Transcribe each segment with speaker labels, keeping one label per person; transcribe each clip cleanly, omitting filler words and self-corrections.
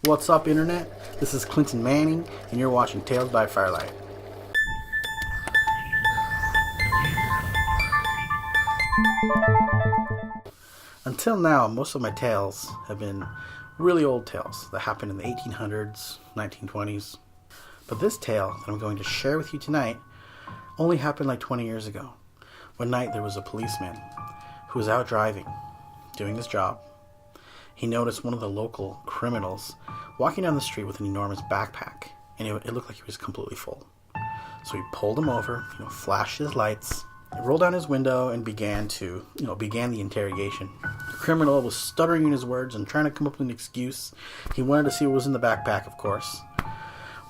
Speaker 1: What's up, Internet? This is Clinton Manning, and you're watching Tales by Firelight. Until now, most of my tales have been really old tales that happened in the 1800s, 1920s. But this tale that I'm going to share with you tonight only happened like 20 years ago. One night there was a policeman who was out driving, doing his job. He noticed one of the local criminals walking down the street with an enormous backpack, and it looked like he was completely full. So he pulled him over, flashed his lights, rolled down his window, and began the interrogation. The criminal was stuttering in his words and trying to come up with an excuse. He wanted to see what was in the backpack, of course,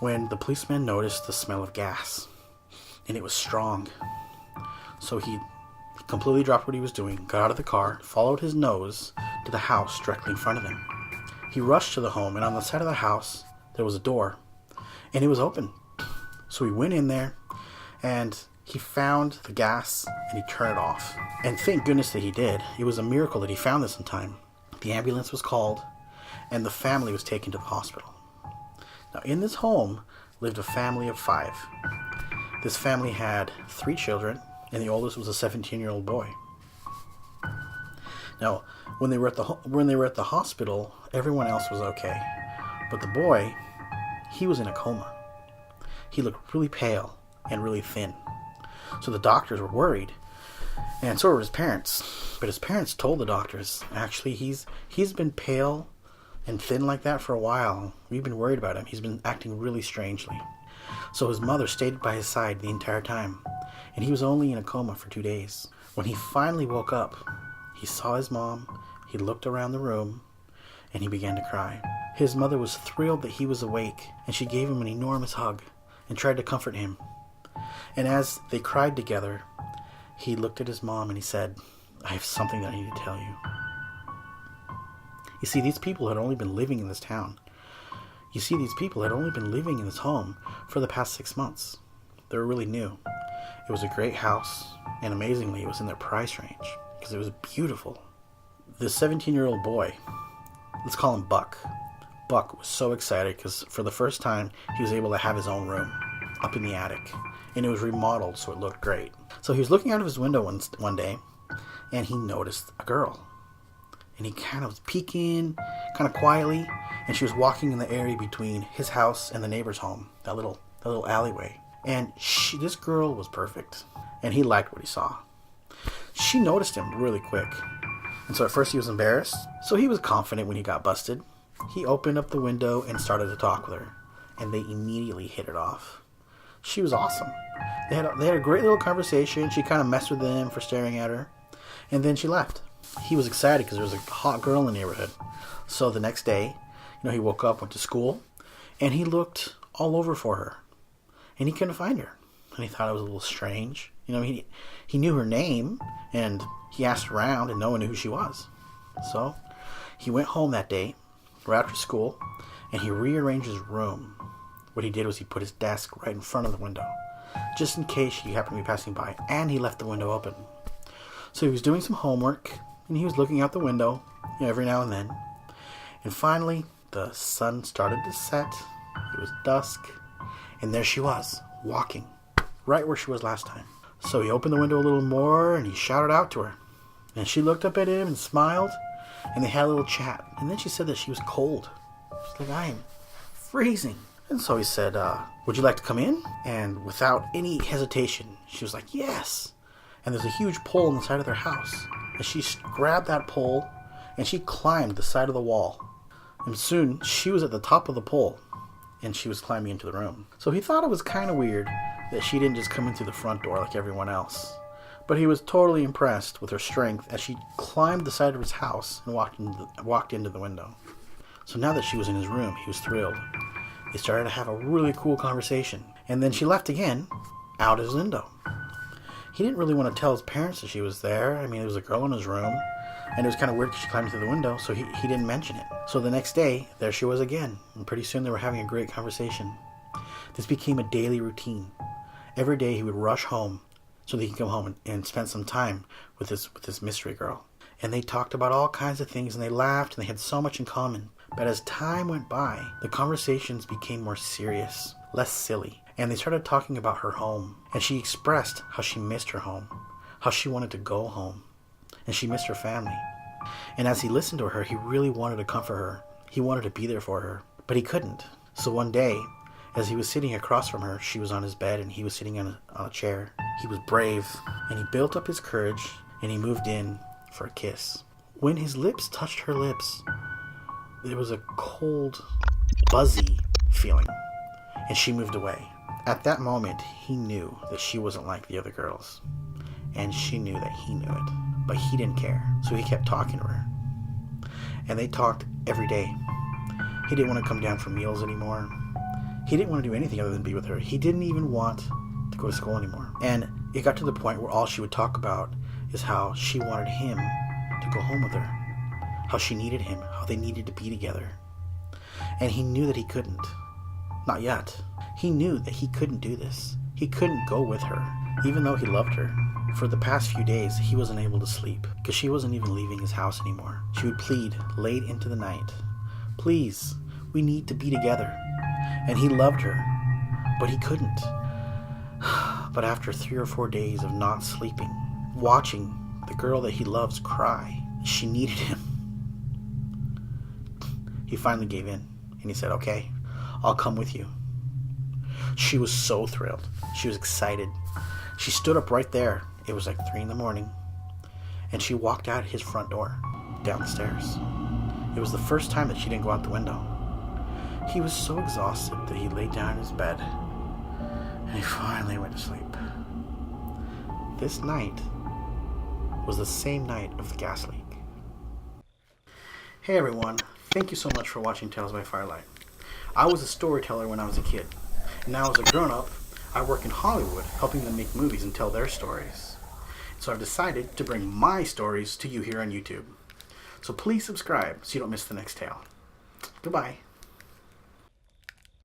Speaker 1: when the policeman noticed the smell of gas, and it was strong. So he completely dropped what he was doing, got out of the car, followed his nose to the house directly in front of him. He rushed to the home, and on the side of the house there was a door, and it was open. So he went in there, and he found the gas, and he turned it off. And thank goodness that he did. It was a miracle that he found this in time. The ambulance was called, and the family was taken to the hospital. Now, in this home lived a family of 5. This family had 3 children, and the oldest was a 17-year-old boy. Now, when they were at the hospital, everyone else was okay, but the boy, he was in a coma. He looked really pale and really thin. So the doctors were worried, and so were his parents. But his parents told the doctors, actually, he's been pale and thin like that for a while. We've been worried about him. He's been acting really strangely. So his mother stayed by his side the entire time, and he was only in a coma for 2 days. When he finally woke up, he saw his mom, he looked around the room, and he began to cry. His mother was thrilled that he was awake, and she gave him an enormous hug and tried to comfort him. And as they cried together, he looked at his mom and he said, "I have something that I need to tell you." You see, these people had only been living in this town. These people had only been living in this home for the past 6 months. They were really new. It was a great house, and amazingly, it was in their price range because it was beautiful. The 17-year-old boy, let's call him Buck. Buck was so excited because for the first time, he was able to have his own room up in the attic, and it was remodeled, so it looked great. So he was looking out of his window one day, and he noticed a girl. And he kind of was peeking, kind of quietly, and she was walking in the area between his house and the neighbor's home, that little alleyway. And this girl was perfect, and he liked what he saw. She noticed him really quick, and so at first he was embarrassed, so he was confident when he got busted. He opened up the window and started to talk with her, and they immediately hit it off. She was awesome. They had a great little conversation. She kind of messed with him for staring at her, and then she left. He was excited because there was a hot girl in the neighborhood. So the next day, he woke up, went to school, and he looked all over for her, and he couldn't find her. And he thought it was a little strange. He knew her name, and he asked around, and no one knew who she was. So he went home that day, right after school, and he rearranged his room. What he did was he put his desk right in front of the window, just in case she happened to be passing by, and he left the window open. So he was doing some homework, and he was looking out the window, every now and then. And finally, the sun started to set. It was dusk, and there she was, walking, right where she was last time. So he opened the window a little more, and he shouted out to her. And she looked up at him and smiled, and they had a little chat. And then she said that she was cold. She's like, "I am freezing." And so he said, "Would you like to come in?" And without any hesitation, she was like, "Yes." And there's a huge pole on the side of their house. And she grabbed that pole, and she climbed the side of the wall. And soon, she was at the top of the pole, and she was climbing into the room. So he thought it was kind of weird that she didn't just come in through the front door like everyone else. But he was totally impressed with her strength as she climbed the side of his house and walked into the window. So now that she was in his room, he was thrilled. They started to have a really cool conversation. And then she left again, out his window. He didn't really want to tell his parents that she was there. There was a girl in his room, and it was kind of weird because she climbed through the window, so he didn't mention it. So the next day, there she was again, and pretty soon they were having a great conversation. This became a daily routine. Every day he would rush home so that he could come home and spend some time with this mystery girl. And they talked about all kinds of things, and they laughed, and they had so much in common. But as time went by, the conversations became more serious, less silly, and they started talking about her home. And she expressed how she missed her home, how she wanted to go home, and she missed her family. And as he listened to her, he really wanted to comfort her. He wanted to be there for her, but he couldn't. So one day, as he was sitting across from her, she was on his bed and he was sitting on a chair. He was brave, and he built up his courage, and he moved in for a kiss. When his lips touched her lips, there was a cold, buzzy feeling, and she moved away. At that moment, he knew that she wasn't like the other girls, and she knew that he knew it, but he didn't care, so he kept talking to her. And they talked every day. He didn't want to come down for meals anymore. He didn't want to do anything other than be with her. He didn't even want to go to school anymore. And it got to the point where all she would talk about is how she wanted him to go home with her, how she needed him, how they needed to be together. And he knew that he couldn't. Not yet. He knew that he couldn't do this. He couldn't go with her, even though he loved her. For the past few days, he wasn't able to sleep because she wasn't even leaving his house anymore. She would plead late into the night, "Please, we need to be together." And he loved her, but he couldn't. But after 3 or 4 days of not sleeping, watching the girl that he loves cry, she needed him, he finally gave in, and he said, "Okay, I'll come with you." She was so thrilled. She was excited. She stood up right there. It was like 3 a.m, and she walked out his front door, down the stairs. It was the first time that she didn't go out the window. He was so exhausted that he laid down in his bed, and he finally went to sleep. This night was the same night of the gas leak. Hey everyone, thank you so much for watching Tales by Firelight. I was a storyteller when I was a kid, and now as a grown-up, I work in Hollywood helping them make movies and tell their stories. So I've decided to bring my stories to you here on YouTube. So please subscribe so you don't miss the next tale. Goodbye.